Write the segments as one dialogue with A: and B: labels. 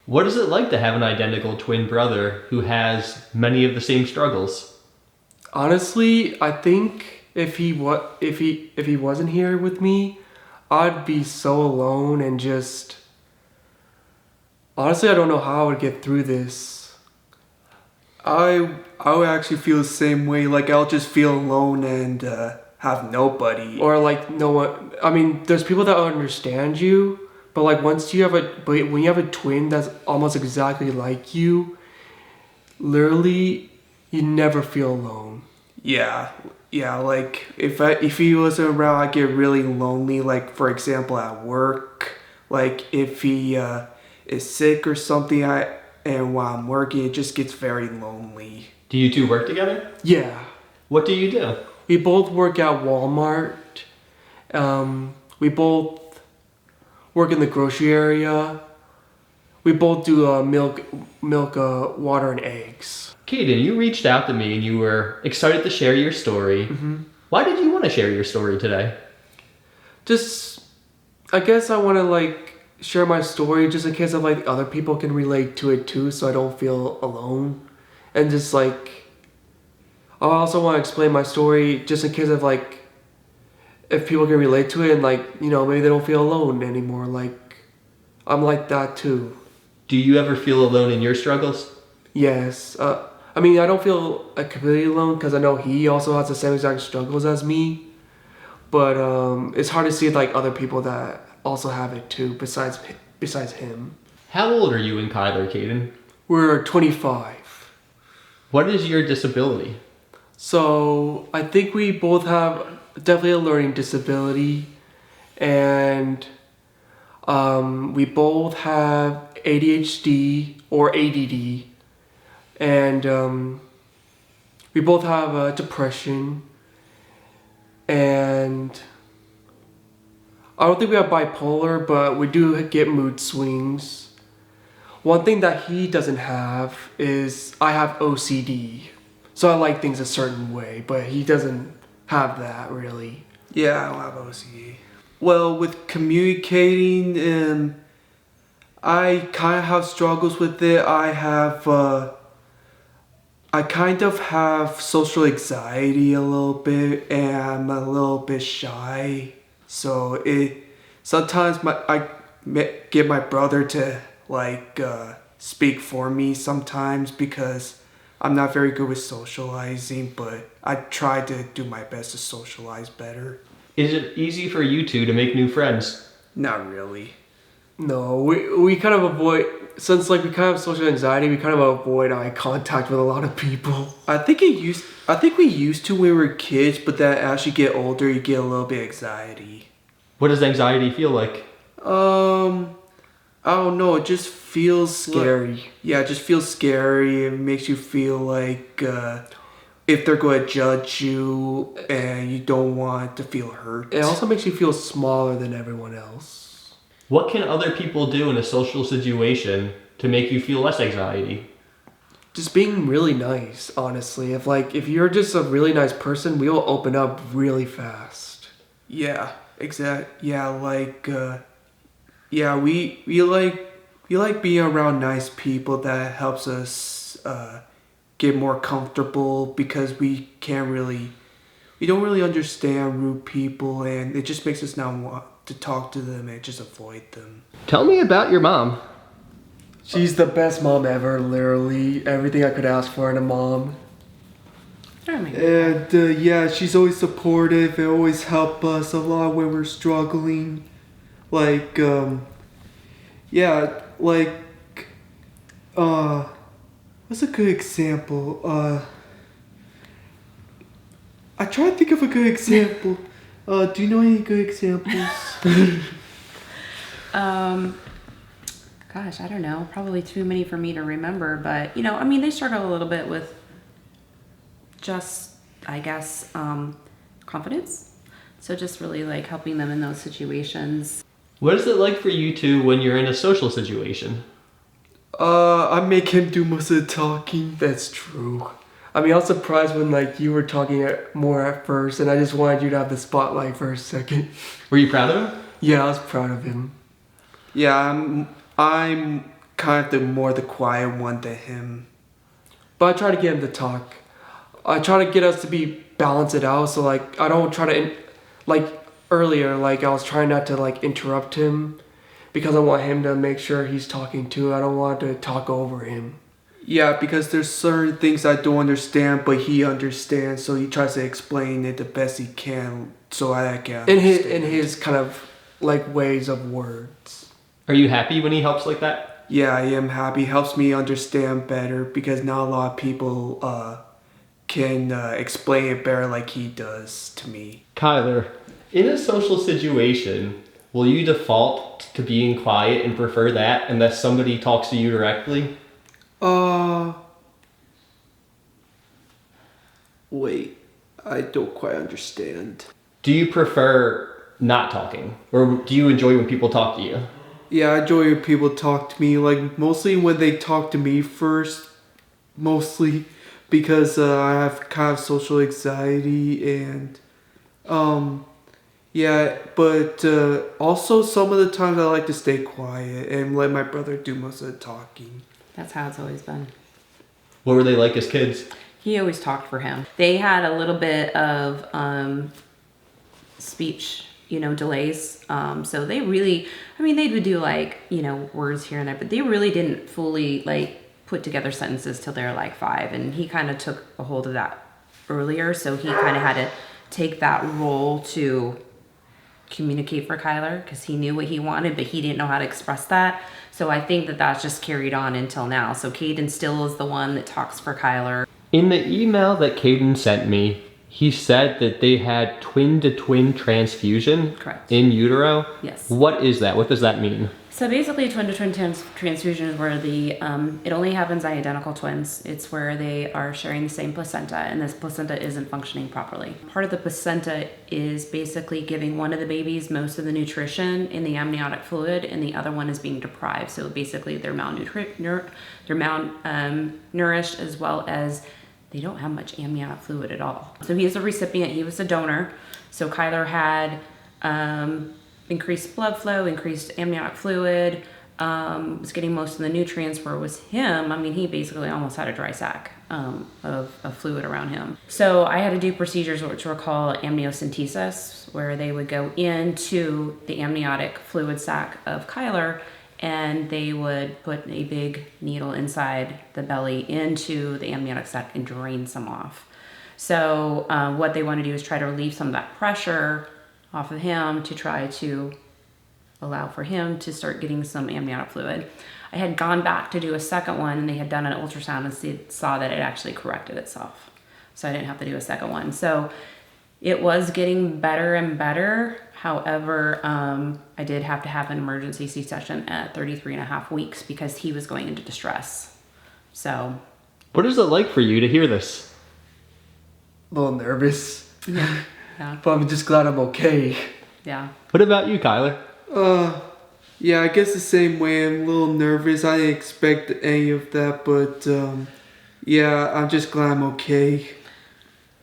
A: What is it like to have an identical twin brother who has many of the same struggles?
B: Honestly, I think if he wasn't here with me, I'd be so alone and just honestly I don't know how I would get through this.
C: I would actually feel the same way. Like I'll just feel alone and have nobody.
B: Or like no one. I mean, there's people that understand you, but like when you have a twin that's almost exactly like you, literally, you never feel alone.
C: Yeah. Like if he wasn't around, I get really lonely. Like for example, at work. Like if he is sick or something, and while I'm working, it just gets very lonely.
A: Do you two work together?
B: Yeah.
A: What do you do?
B: We both work at Walmart. We both work in the grocery area. We both do milk, water, and eggs.
A: Kaden, you reached out to me and you were excited to share your story.
B: Mm-hmm.
A: Why did you want to share your story today?
B: Just, I guess I want to like share my story just in case of like other people can relate to it too, so I don't feel alone. And just like, I also want to explain my story just in case of like, if people can relate to it and like, you know, maybe they don't feel alone anymore. Like, I'm like that too.
A: Do you ever feel alone in your struggles?
B: Yes. I mean, I don't feel completely alone because I know he also has the same exact struggles as me. But it's hard to see like other people that also have it too, besides him.
A: How old are you and Kyler, Kaden?
B: We're 25.
A: What is your disability?
B: So I think we both have definitely a learning disability, and we both have ADHD or ADD, and we both have depression, and I don't think we have bipolar, but we do get mood swings. One thing that he doesn't have is I have OCD. So I like things a certain way, but he doesn't have that really.
C: Yeah, I don't have OCD. Well, with communicating, I kind of have struggles with it. I kind of have social anxiety a little bit, and I'm a little bit shy. So sometimes I get my brother to like speak for me sometimes because I'm not very good with socializing, but I try to do my best to socialize better.
A: Is it easy for you two to make new friends?
C: Not really.
B: No, we kind of avoid, since like we kind of have social anxiety, we kind of avoid eye contact with a lot of people.
C: I think we used to when we were kids, but then as you get older, you get a little bit anxiety.
A: What does anxiety feel like?
C: I don't know. It just feels
B: Scary.
C: Yeah, it just feels scary. It makes you feel like if they're going to judge you, and you don't want to feel hurt.
B: It also makes you feel smaller than everyone else.
A: What can other people do in a social situation to make you feel less anxiety?
B: Just being really nice, honestly. If you're just a really nice person, we will open up really fast.
C: Yeah, exactly. Yeah, like yeah, we like being around nice people. That helps us get more comfortable because we don't really understand rude people, and it just makes us not want to talk to them and just avoid them.
A: Tell me about your mom.
B: She's the best mom ever, literally. Everything I could ask for in a mom.
C: And yeah, she's always supportive and always help us a lot when we're struggling. Like yeah, like what's a good example? I try to think of a good example. Do you know any good examples?
D: Gosh, I don't know. Probably too many for me to remember. But, you know, I mean, they struggle a little bit with just, I guess, confidence. So just really like helping them in those situations.
A: What is it like for you two when you're in a social situation?
C: I make him do most of the talking.
B: That's true. I mean, I was surprised when like you were talking more at first, and I just wanted you to have the spotlight for a second.
A: Were you proud of him?
B: Yeah, I was proud of him.
C: Yeah, I'm kind of the quiet one than him.
B: But I try to get him to talk. I try to get us to balance it out. So like I don't try to like earlier. Like I was trying not to like interrupt him because I want him to make sure he's talking too. I don't want to talk over him.
C: Yeah, because there's certain things I don't understand, but he understands, so he tries to explain it the best he can, so I can understand.
B: In his kind of like ways of words.
A: Are you happy when he helps like that?
C: Yeah, I am happy. Helps me understand better because not a lot of people can explain it better like he does to me.
A: Kyler, in a social situation, will you default to being quiet and prefer that unless somebody talks to you directly?
C: Wait, I don't quite understand.
A: Do you prefer not talking? Or do you enjoy when people talk to you?
C: Yeah, I enjoy when people talk to me, like mostly when they talk to me first, mostly because I have kind of social anxiety and yeah, but also some of the times I like to stay quiet and let my brother do most of the talking.
D: That's how it's always been.
A: What were they like as kids?
D: He always talked for him. They had a little bit of speech, delays. So they really, they would do like, words here and there, but they really didn't fully like put together sentences till they're like 5. And he kind of took a hold of that earlier. So he kind of had to take that role to communicate for Kyler because he knew what he wanted, but he didn't know how to express that. So I think that that's just carried on until now. So Kaden still is the one that talks for Kyler.
A: In the email that Kaden sent me, he said that they had twin-to-twin transfusion.
D: Correct.
A: In utero.
D: Yes.
A: What is that? What does that mean?
D: So basically, twin-to-twin transfusion is where it only happens in identical twins. It's where they are sharing the same placenta, and this placenta isn't functioning properly. Part of the placenta is basically giving one of the babies most of the nutrition in the amniotic fluid, and the other one is being deprived. So basically, they're malnourished as well as they don't have much amniotic fluid at all. So he is a recipient. He was a donor. So Kyler had increased blood flow, increased amniotic fluid, was getting most of the nutrients. Where it was him, he basically almost had a dry sack of fluid around him. So I had to do procedures which were called amniocentesis, where they would go into the amniotic fluid sac of Kyler and they would put a big needle inside the belly into the amniotic sac and drain some off. So what they want to do is try to relieve some of that pressure off of him to try to allow for him to start getting some amniotic fluid. I had gone back to do a second one and they had done an ultrasound and saw that it actually corrected itself. So I didn't have to do a second one. So it was getting better and better. However, I did have to have an emergency C-section at 33 and a half weeks because he was going into distress. So.
A: What is it like for you to hear this?
C: A little nervous.
D: Yeah. Yeah.
C: But I'm just glad I'm okay.
D: Yeah.
A: What about you, Kyler?
C: Yeah, I guess the same way. I'm a little nervous. I didn't expect any of that, but yeah, I'm just glad I'm okay.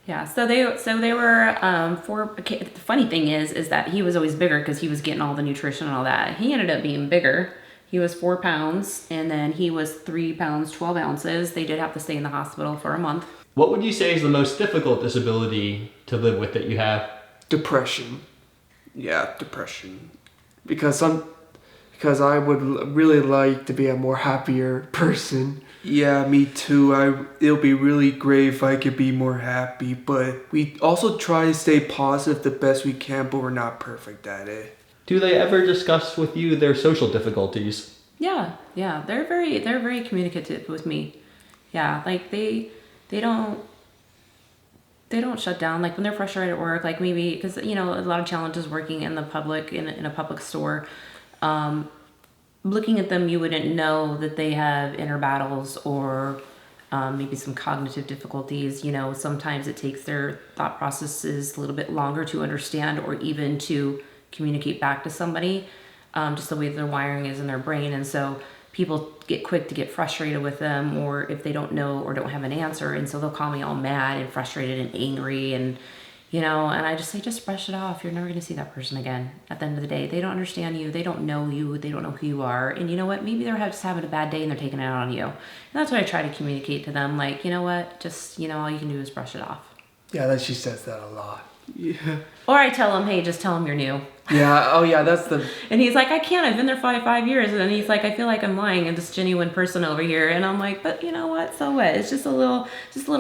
D: Yeah. So they were the funny thing is that he was always bigger because he was getting all the nutrition and all that. He ended up being bigger. He was 4 pounds, and then he was 3 pounds 12 ounces. They did have to stay in the hospital for a month.
A: What would you say is the most difficult disability to live with that you have?
C: Depression. Yeah, depression. Because I would really like to be a more happier person. Yeah, me too. It'll be really great if I could be more happy, but we also try to stay positive the best we can, but we're not perfect at it.
A: Do they ever discuss with you their social difficulties?
D: Yeah. They're very communicative with me. Yeah, like they don't shut down. Like when they're frustrated at work, like maybe because a lot of challenges working in the public in a public store. Looking at them, you wouldn't know that they have inner battles or maybe some cognitive difficulties. Sometimes it takes their thought processes a little bit longer to understand or even to communicate back to somebody, just the way their wiring is in their brain. And so people get quick to get frustrated with them, or if they don't know or don't have an answer. And so they'll call me all mad and frustrated and angry and, You know, and I just say, just brush it off. You're never going to see that person again. At the end of the day, they don't understand you. They don't know you. They don't know who you are. And you know what? Maybe they're just having a bad day and they're taking it out on you. And that's what I try to communicate to them. Like, you know what? Just, you know, all you can do is brush it off.
C: Yeah, that she says that a lot. Yeah.
D: Or I tell him, hey, just tell him you're new.
C: Yeah. Oh, yeah. That's the.
D: And he's like, I can't. I've been there for 5 years. And then he's like, I feel like I'm lying. I'm this genuine person over here. And I'm like, but you know what? So what? It's just a little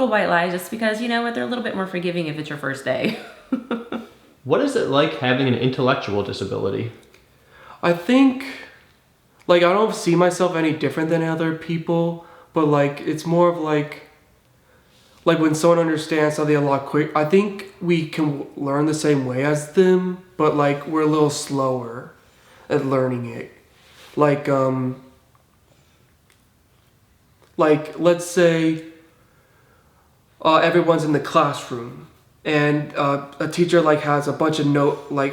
D: white lie. Just because, you know what? They're a little bit more forgiving if it's your first day.
A: What is it like having an intellectual disability?
B: I think, like, I don't see myself any different than other people, but like, it's more of like when someone understands something a lot quick, I think we can learn the same way as them, but like we're a little slower at learning it. Like let's say everyone's in the classroom and a teacher like has a bunch of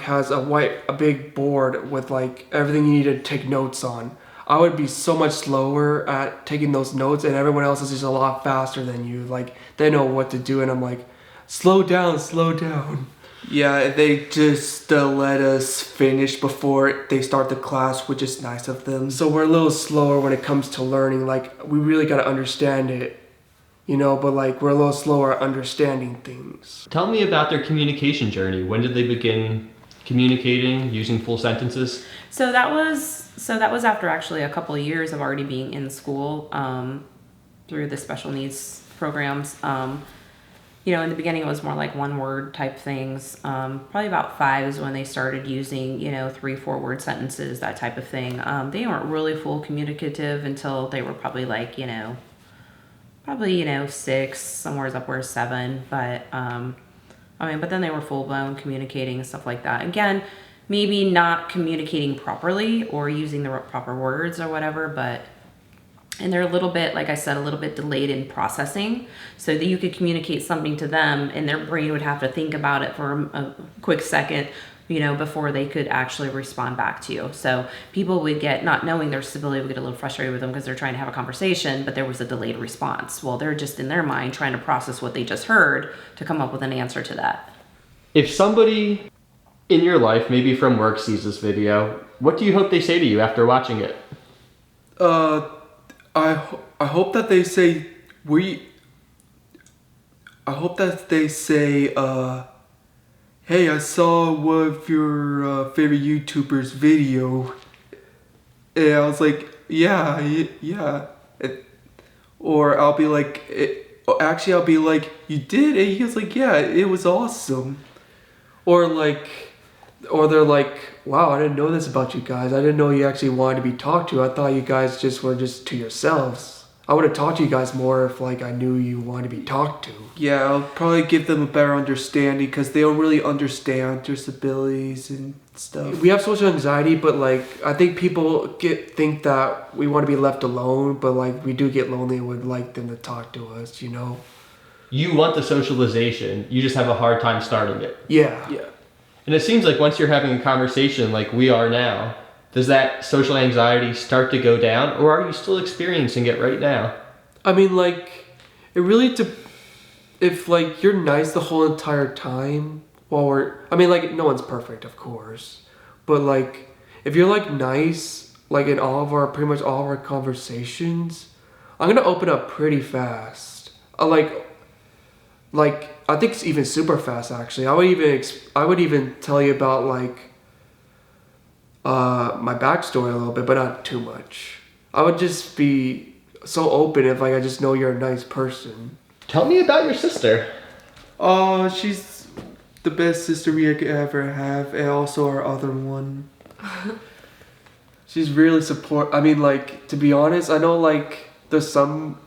B: has a big board with like everything you need to take notes on. I would be so much slower at taking those notes, and everyone else is just a lot faster than you. Like, they know what to do, and I'm like, slow down, slow down.
C: Yeah, they just let us finish before they start the class, which is nice of them.
B: So we're a little slower when it comes to learning. Like, we really got to understand it, you know, but like, we're a little slower at understanding things.
A: Tell me about their communication journey. When did they begin communicating using full sentences?
D: So that was after actually a couple of years of already being in school through the special needs programs. You know, in the beginning it was more like one word type things. Probably about 5 is when they started using, you know, 3-4 word sentences, that type of thing. They weren't really full communicative until they were probably like, you know, 6, somewhere upwards 7. But but then they were full blown communicating and stuff like that. Again, maybe not communicating properly or using the proper words or whatever, and they're a little bit, like I said, a little bit delayed in processing, so that you could communicate something to them and their brain would have to think about it for a quick second, you know, before they could actually respond back to you. So people would get, not knowing their disability, would get a little frustrated with them because they're trying to have a conversation, but there was a delayed response. Well, they're just in their mind trying to process what they just heard to come up with an answer to that.
A: If somebody in your life, maybe from work, sees this video, what do you hope they say to you after watching it?
C: I hope that they say hey, I saw one of your favorite YouTubers video, and I was like, yeah. Or I'll be like, I'll be like, you did? And he was like, yeah, it was awesome.
B: Or they're like, wow, I didn't know this about you guys. I didn't know you actually wanted to be talked to. I thought you guys just were just to yourselves. I would have talked to you guys more if like I knew you wanted to be talked to.
C: Yeah, I'll probably give them a better understanding because they don't really understand disabilities and stuff.
B: We have social anxiety, but like I think people think that we want to be left alone, but like we do get lonely and would like them to talk to us, you know?
A: You want the socialization, you just have a hard time starting it.
B: Yeah.
A: And it seems like once you're having a conversation like we are now, does that social anxiety start to go down, or are you still experiencing it right now?
B: I mean, like, it really, if like you're nice the whole entire time like no one's perfect, of course, but like if you're like nice, like in pretty much all of our conversations, I'm gonna open up pretty fast. Like I think it's even super fast actually. I would even tell you about like my backstory a little bit, but not too much. I would just be so open if like I just know you're a nice person.
A: Tell me about your sister.
C: Oh, she's the best sister we could ever have, and also our other one.
B: She's really I mean, like, to be honest, I know like there's some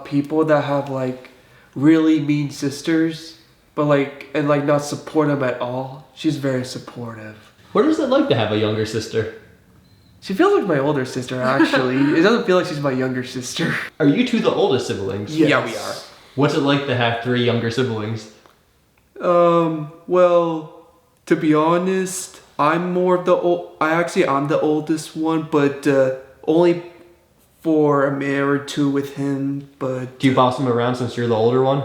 B: people that have like really mean sisters, but like, and like not support them at all. She's very supportive.
A: What is it like to have a younger sister?
B: She feels like my older sister, actually. It doesn't feel like she's my younger sister.
A: Are you two the oldest siblings?
B: Yes.
C: Yeah, we are.
A: What's it like to have 3 younger siblings?
C: Well, to be honest, I'm the oldest one, but only for a minute or two with him, but...
A: Do you boss him around since you're the older one?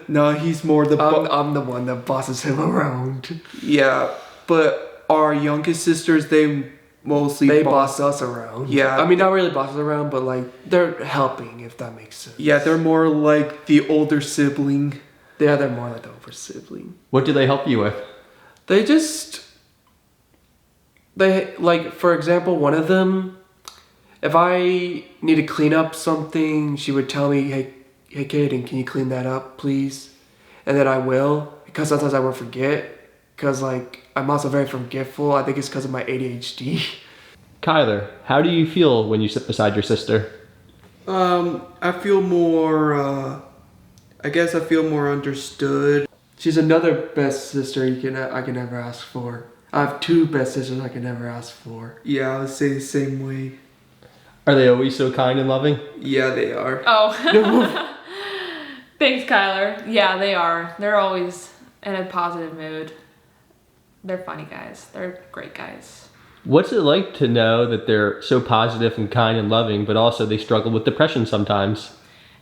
C: No, he's more the
B: I'm the one that bosses him around.
C: yeah, but our youngest sisters, they mostly
B: They boss us around.
C: Yeah.
B: I mean, not really boss us around, but like they're helping, if that makes sense.
C: Yeah, they're more like the older sibling.
B: Yeah, they're more like the older sibling.
A: What do they help you with?
B: They like, for example, one of them, if I need to clean up something, she would tell me, hey Kaden, can you clean that up, please? And then I will, because sometimes I will forget, because like I'm also very forgetful. I think it's because of my ADHD.
A: Kyler, how do you feel when you sit beside your sister?
C: I feel more, I guess I feel more understood.
B: She's another best sister I can ever ask for. I have 2 best sisters I can never ask for.
C: Yeah, I would say the same way.
A: Are they always so kind and loving?
C: Yeah, they are.
E: Oh. Thanks, Kyler. Yeah, they are. They're always in a positive mood. They're funny guys. They're great guys.
A: What's it like to know that they're so positive and kind and loving, but also they struggle with depression sometimes?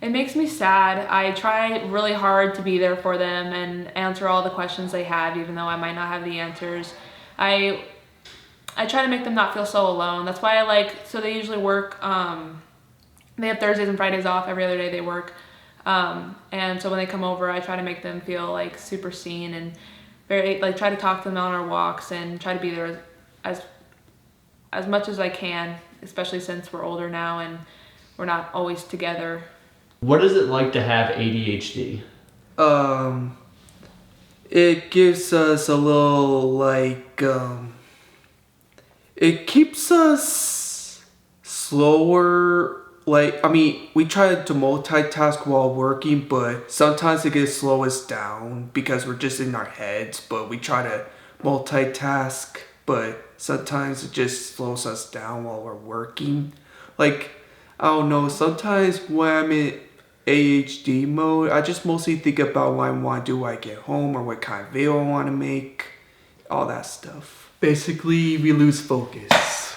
E: It makes me sad. I try really hard to be there for them and answer all the questions they have, even though I might not have the answers. I try to make them not feel so alone. That's why so they usually work, they have Thursdays and Fridays off. Every other day they work. And so when they come over, I try to make them feel like super seen and very, like, try to talk to them on our walks and try to be there as much as I can, especially since we're older now and we're not always together.
A: What is it like to have ADHD?
C: It gives us a little, it keeps us slower. We try to multitask while working, but sometimes it can slow us down because we're just in our heads, but we try to multitask, but sometimes it just slows us down while we're working. I don't know, sometimes when I'm in ADHD mode, I just mostly think about what I want to do when I get home or what kind of video I want to make, all that stuff.
B: Basically, we lose focus.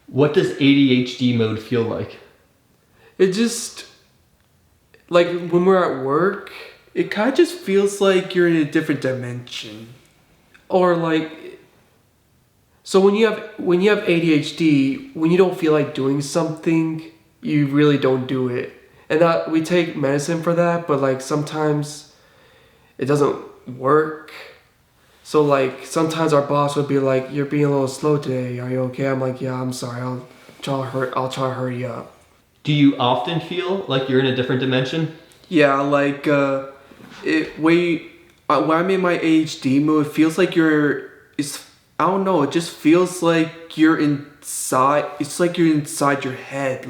A: What does ADHD mode feel like?
B: It just, like when we're at work,
C: It kind of just feels like you're in a different dimension.
B: or like, so when you have ADHD, when you don't feel like doing something, you really don't do it. And that we take medicine for that, but like sometimes it doesn't work. So like sometimes our boss would be like, "You're being a little slow today. Are you okay?" I'm like, "Yeah, I'm sorry. I'll try to hurry up."
A: Do you often feel like you're in a different dimension?
C: Yeah, when I'm in my ADHD mode, it feels like I don't know, it just feels like you're inside, it's like you're inside your head,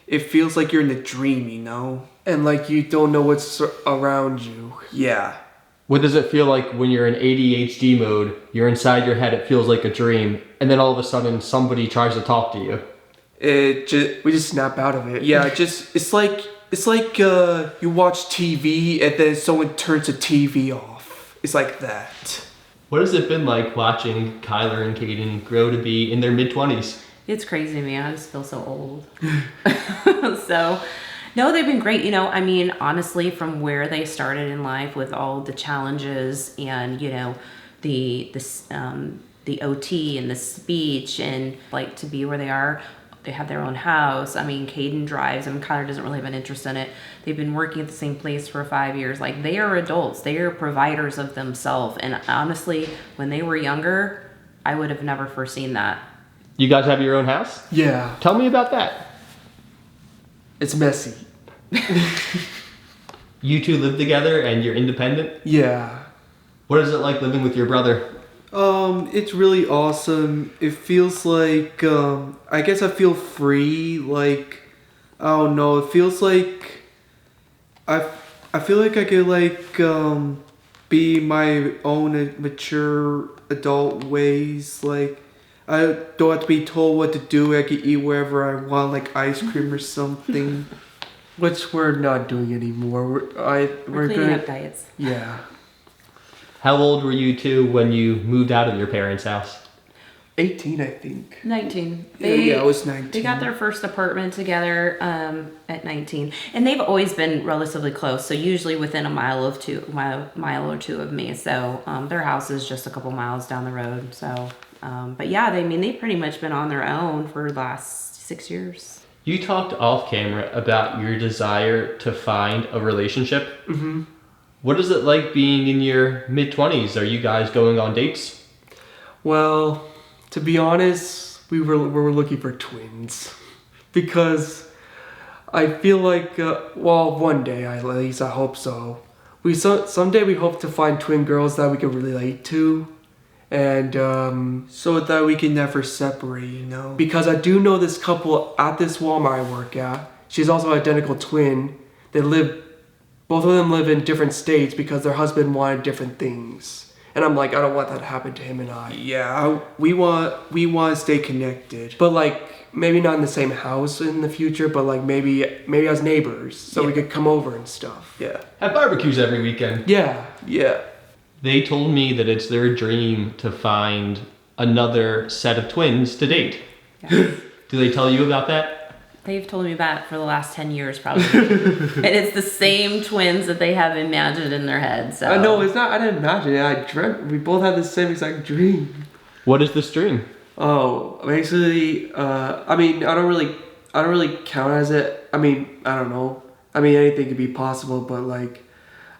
C: it feels like you're in a dream, you know?
B: And like you don't know what's around you.
C: Yeah.
A: What does it feel like when you're in ADHD mode, you're inside your head, it feels like a dream, and then all of a sudden somebody tries to talk to you?
B: We just snap out of it.
C: Yeah, it's like you watch TV and then someone turns the TV off. It's like that.
A: What has it been like watching Kyler and Kaden grow to be in their mid-20s?
D: It's crazy to me. I just feel so old. So, no, they've been great. I mean, honestly, from where they started in life with all the challenges and, the OT and the speech and like to be where they are. They have their own house. I mean, Kaden drives. Kyler doesn't really have an interest in it. They've been working at the same place for 5 years. Like, they are adults. They are providers of themselves. And honestly, when they were younger, I would have never foreseen that.
A: You guys have your own house?
B: Yeah.
A: Tell me about that.
B: It's messy.
A: You two live together and you're independent?
B: Yeah.
A: What is it like living with your brother?
C: It's really awesome. It feels like, I guess I feel free, I don't know, it feels like, I feel like I could, be my own mature adult ways, I don't have to be told what to do, I can eat wherever I want, like ice cream or something.
B: Which we're not doing anymore.
D: We're cleaning up diets.
B: Yeah.
A: How old were you two when you moved out of your parents' house?
C: 18, I think.
D: 19.
C: Yeah, I was 19.
D: They got their first apartment together at 19, and they've always been relatively close. So usually within a mile or two of me. So their house is just a couple miles down the road. So, but yeah, they've pretty much been on their own for the last 6 years.
A: You talked off camera about your desire to find a relationship.
C: Mm-hmm.
A: What is it like being in your mid-20s? Are you guys going on dates?
C: Well, to be honest, we were looking for twins because I feel like one day at least I hope so. Someday we hope to find twin girls that we can relate to, and so that we can never separate, you know. Because I do know this couple at this Walmart I work at. She's also an identical twin. Both of them live in different states because their husband wanted different things. And I'm like, I don't want that to happen to him and I. Yeah, we want to stay connected. But like, maybe not in the same house in the future, but like maybe as neighbors, so we could come over and stuff. Yeah.
A: Have barbecues every weekend.
C: Yeah.
A: They told me that it's their dream to find another set of twins to date.
D: Yes.
A: Do they tell you about that?
D: They've told me about it for the last 10 years, probably. And it's the same twins that they have imagined in their heads. So.
C: I know, it's not, I didn't imagine it. I dreamt, we both had the same exact dream.
A: What is this dream?
C: Oh, basically, I don't really count as it. I don't know. Anything could be possible, but like,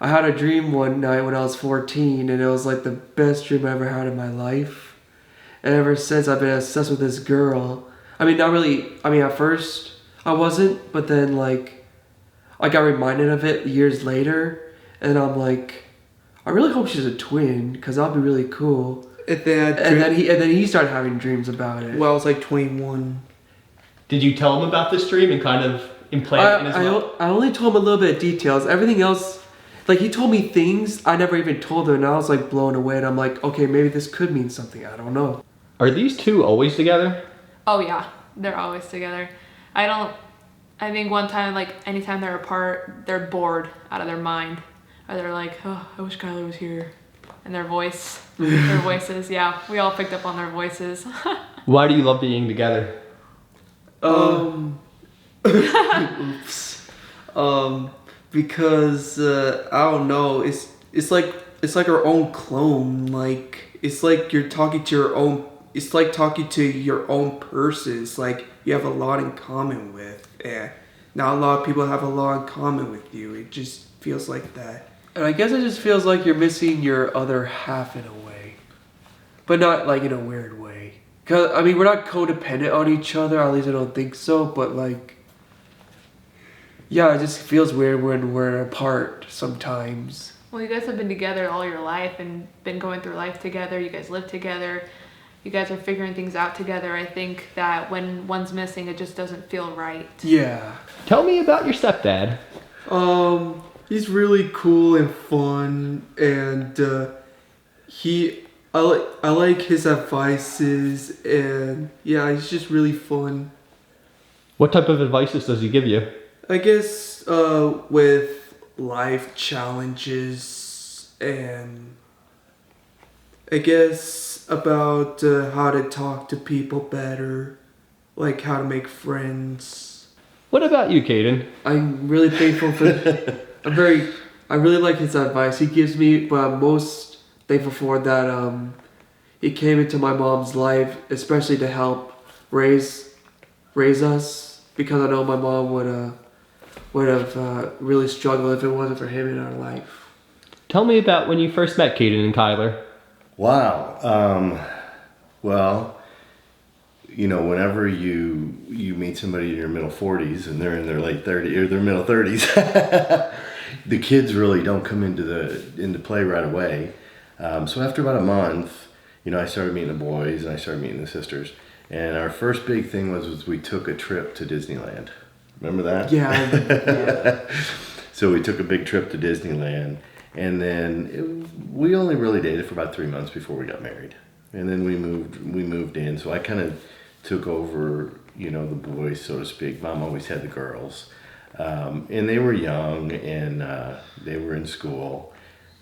C: I had a dream one night when I was 14, and it was like the best dream I ever had in my life. And ever since, I've been obsessed with this girl. Not really. At first, I wasn't, but then like, I got reminded of it years later, and I'm like, I really hope she's a twin, because that'll be really cool. And then he started having dreams about it. Well, I was like 21.
A: Did you tell him about this dream and kind of implant it in his mind?
C: I only told him a little bit of details. Everything else, like he told me things I never even told him, and I was like blown away. And I'm like, okay, maybe this could mean something. I don't know.
A: Are these two always together?
E: Oh yeah, they're always together. I think one time, like anytime they're apart, they're bored out of their mind. Or they're like, oh, I wish Kyler was here. And their voices, yeah. We all picked up on their voices.
A: Why do you love being together?
C: Oops. Because I don't know. It's like our own clone. Like it's like you're talking to your own. It's like talking to your own person. It's like you have a lot in common with. Yeah. Not a lot of people have a lot in common with you. It just feels like that. And I guess it just feels like you're missing your other half in a way. But not like in a weird way. Cause we're not codependent on each other, at least I don't think so, but like, yeah, it just feels weird when we're apart sometimes.
E: Well, you guys have been together all your life and been going through life together. You guys live together. You guys are figuring things out together. I think that when one's missing, it just doesn't feel right.
C: Yeah.
A: Tell me about your stepdad.
C: He's really cool and fun, and I like his advices, and yeah, he's just really fun.
A: What type of advices does he give you?
C: I guess with life challenges, and I guess about how to talk to people better, like how to make friends.
A: What about you, Kaden?
C: I'm really thankful for. I really like his advice he gives me, but I'm most thankful for that he came into my mom's life, especially to help raise us, because I know my mom would have really struggled if it wasn't for him in our life.
A: Tell me about when you first met Kaden and Kyler.
F: Wow. Well, whenever you meet somebody in your middle 40s and they're in their late 30s or their middle 30s, the kids really don't come into play right away. So after about a month, I started meeting the boys and I started meeting the sisters. And our first big thing was we took a trip to Disneyland. Remember that?
C: Yeah.
F: So we took a big trip to Disneyland. And then we only really dated for about 3 months before we got married. And then we moved in. So I kind of took over, the boys, so to speak. Mom always had the girls. And they were young and they were in school.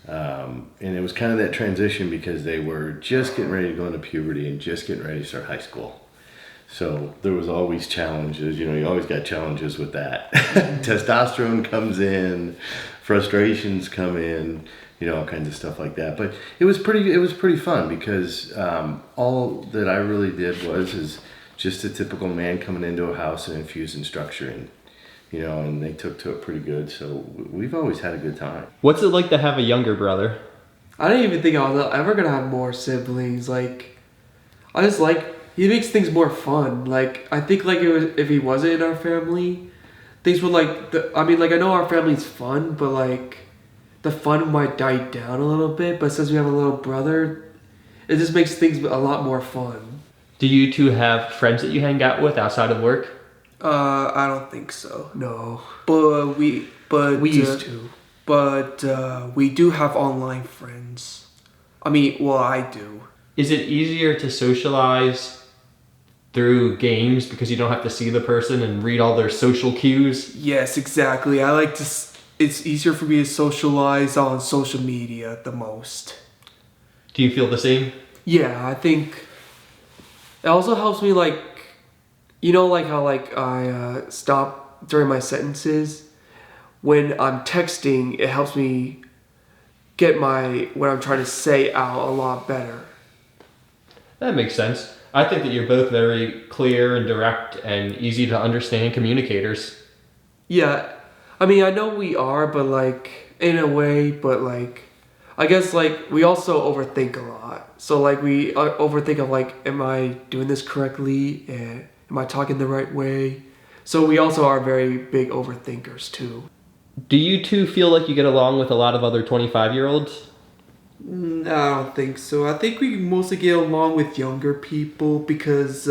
F: And it was kind of that transition because they were just getting ready to go into puberty and just getting ready to start high school. So there was always challenges, you always got challenges with that. Testosterone comes in, frustrations come in, all kinds of stuff like that. But it was pretty fun because all that I really did is just a typical man coming into a house and infusing structure and they took to it pretty good. So we've always had a good time.
A: What's it like to have a younger brother?
B: I didn't even think I was ever gonna have more siblings. Like, I just he makes things more fun. Like, I think if he wasn't in our family, things would I know our family's fun, but the fun might die down a little bit. But since we have a little brother, it just makes things a lot more fun.
A: Do you two have friends that you hang out with outside of work?
C: I don't think so.
B: No,
C: But we
B: used to.
C: But we do have online friends. I do.
A: Is it easier to socialize through games because you don't have to see the person and read all their social cues?
C: Yes, exactly. It's easier for me to socialize on social media the most.
A: Do you feel the same?
B: Yeah, I think it also helps me how I stop during my sentences. When I'm texting, it helps me get what I'm trying to say out a lot better.
A: That makes sense. I think that you're both very clear and direct and easy to understand communicators.
B: Yeah, I know we are, but in a way, but I guess we also overthink a lot. So we overthink of am I doing this correctly? And am I talking the right way? So we also are very big overthinkers too.
A: Do you two feel like you get along with a lot of other 25-year-olds?
C: I don't think so. I think we mostly get along with younger people because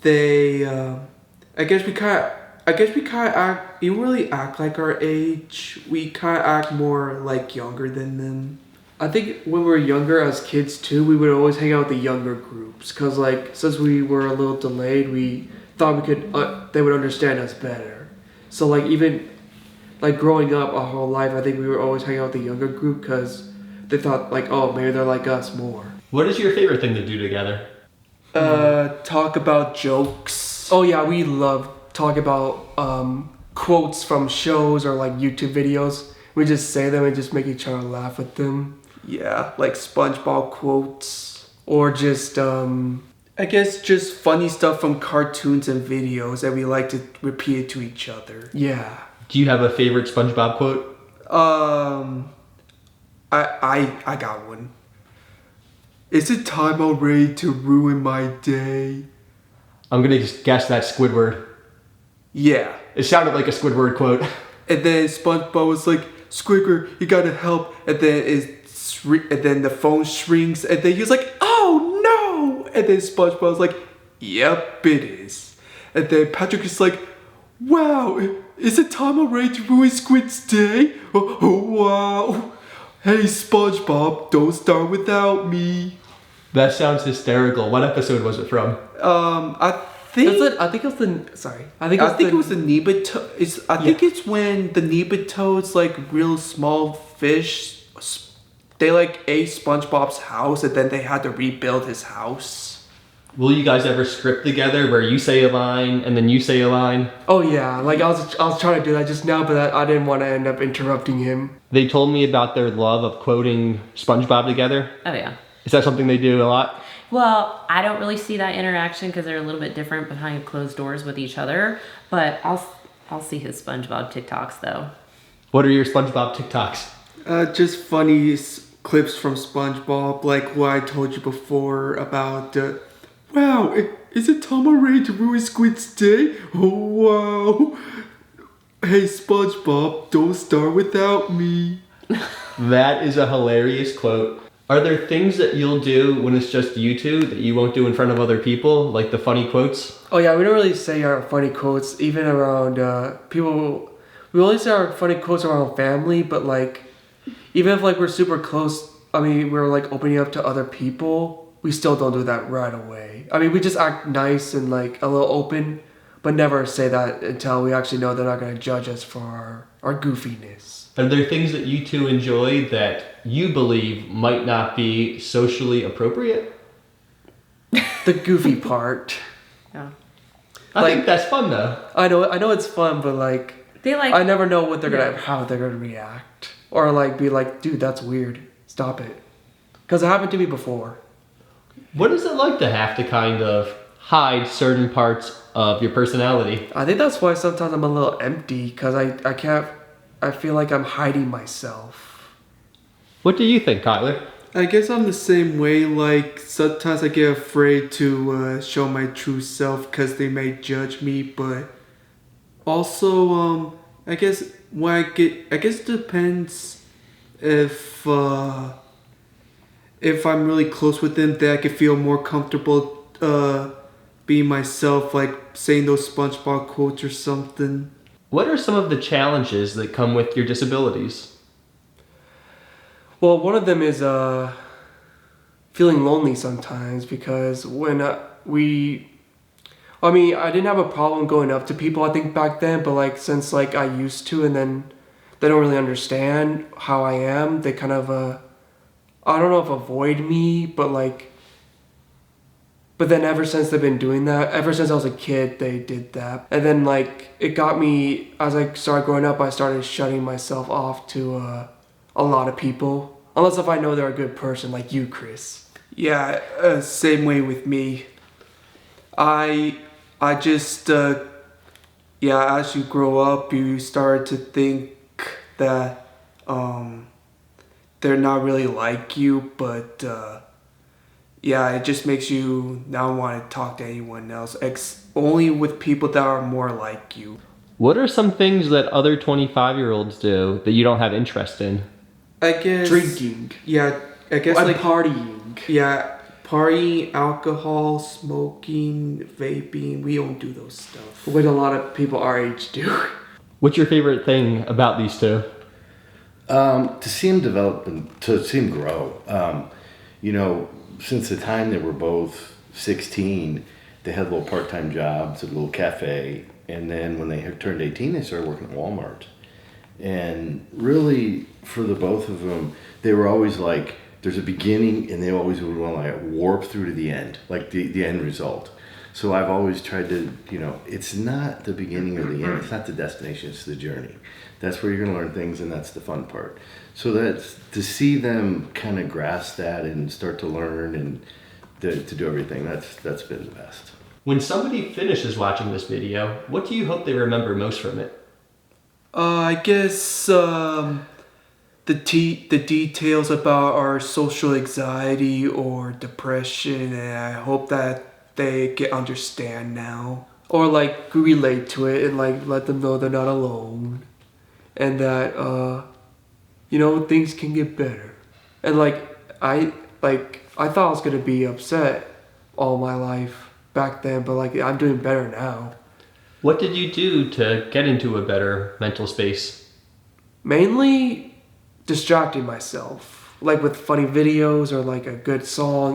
C: they. I guess we kind of act. You don't really act like our age. We kind of act more younger than them. I think when we were younger as kids too, we would always hang out with the younger groups because since we were a little delayed, we thought we could. They would understand us better. So even growing up our whole life, I think we were always hanging out with the younger group because they thought oh, maybe they're like us more.
A: What is your favorite thing to do together?
C: Talk about jokes.
B: Oh yeah, we love talk about quotes from shows or YouTube videos. We just say them and just make each other laugh with them.
C: Yeah, SpongeBob quotes.
B: Or just
C: I guess just funny stuff from cartoons and videos that we like to repeat it to each other.
B: Yeah.
A: Do you have a favorite SpongeBob quote?
C: I got one. Is it time already to ruin my day?
A: I'm gonna just guess that's Squidward.
C: Yeah.
A: It sounded like a Squidward quote.
C: And then SpongeBob was like, Squidward, you gotta help. And then the phone shrinks. And then he was like, oh no! And then SpongeBob was like, yep, it is. And then Patrick is like, wow, is it time already to ruin Squid's day? Oh wow. Hey SpongeBob, don't start without me.
A: That sounds hysterical. What episode was it from?
C: I think
B: it was the
C: Nebeto. I think it's when the Nebetoads, real small fish, they ate SpongeBob's house and then they had to rebuild his house.
A: Will you guys ever script together where you say a line and then you say a line?
B: Oh yeah, I was trying to do that just now, but I didn't want to end up interrupting him.
A: They told me about their love of quoting SpongeBob together.
D: Oh yeah.
A: Is that something they do a lot?
D: Well, I don't really see that interaction because they're a little bit different behind closed doors with each other. But I'll see his SpongeBob TikToks though.
A: What are your SpongeBob TikToks?
C: Just funny clips from SpongeBob, like what I told you before about. Wow, is it time already to ruin Squid's day? Oh wow. Hey SpongeBob, don't start without me.
A: That is a hilarious quote. Are there things that you'll do when it's just you two that you won't do in front of other people, like the funny quotes?
B: Oh yeah, we don't really say our funny quotes even around people. We only say our funny quotes around family, but even if we're super close, we're opening up to other people, we still don't do that right away. We just act nice and a little open, but never say that until we actually know they're not going to judge us for our goofiness.
A: Are there things that you two enjoy that you believe might not be socially appropriate?
B: The goofy part.
D: Yeah.
A: I think that's fun though.
B: I know it's fun, but like
D: They like.
B: I never know what how they're gonna react, or like be like, dude, that's weird. Stop it, because it happened to me before.
A: What is it like to have to kind of hide certain parts of your personality?
B: I think that's why sometimes I'm a little empty, because I can't. I feel like I'm hiding myself.
A: What do you think, Kyler?
C: I guess I'm the same way. Like sometimes I get afraid to show my true self because they may judge me. But also, I guess it depends if I'm really close with them, that I can feel more comfortable being myself, like saying those SpongeBob quotes or something.
A: What are some of the challenges that come with your disabilities?
B: Well, one of them is feeling lonely sometimes, because when I didn't have a problem going up to people, I think, back then, but like since like I used to, and then they don't really understand how I am, they kind of I don't know if avoid me, but then ever since they've been doing that, ever since I was a kid, they did that. And then like it got me, as I started growing up, I started shutting myself off to a lot of people. Unless if I know they're a good person, like you, Chris.
C: Yeah, same way with me. I just as you grow up, you start to think that they're not really like you, but it just makes you not want to talk to anyone else, only with people that are more like you.
A: What are some things that other 25-year-olds do that you don't have interest in?
C: I guess
B: Drinking.
C: Yeah, I guess
B: And
C: like
B: partying.
C: Yeah, partying, alcohol, smoking, vaping. We don't do those stuff.
B: What a lot of people our age do.
A: What's your favorite thing about these two?
F: To see them develop and to see them grow. Since the time they were both 16, they had little part-time jobs at a little cafe. And then when they had turned 18, they started working at Walmart. And really, for the both of them, they were always like, there's a beginning, and they always would want to like warp through to the end, like the end result. So I've always tried to, it's not the beginning or the end. It's not the destination, it's the journey. That's where you're going to learn things, and that's the fun part. So that's to see them kind of grasp that and start to learn and to do everything. That's been the best.
A: When somebody finishes watching this video, what do you hope they remember most from it?
C: I guess the details about our social anxiety or depression, and I hope that they can understand now.
B: Or like relate to it and like let them know they're not alone. And that things can get better. And I thought I was gonna be upset all my life back then, but like I'm doing better now.
A: What did you do to get into a better mental space?
B: Mainly distracting myself, like with funny videos or like a good song.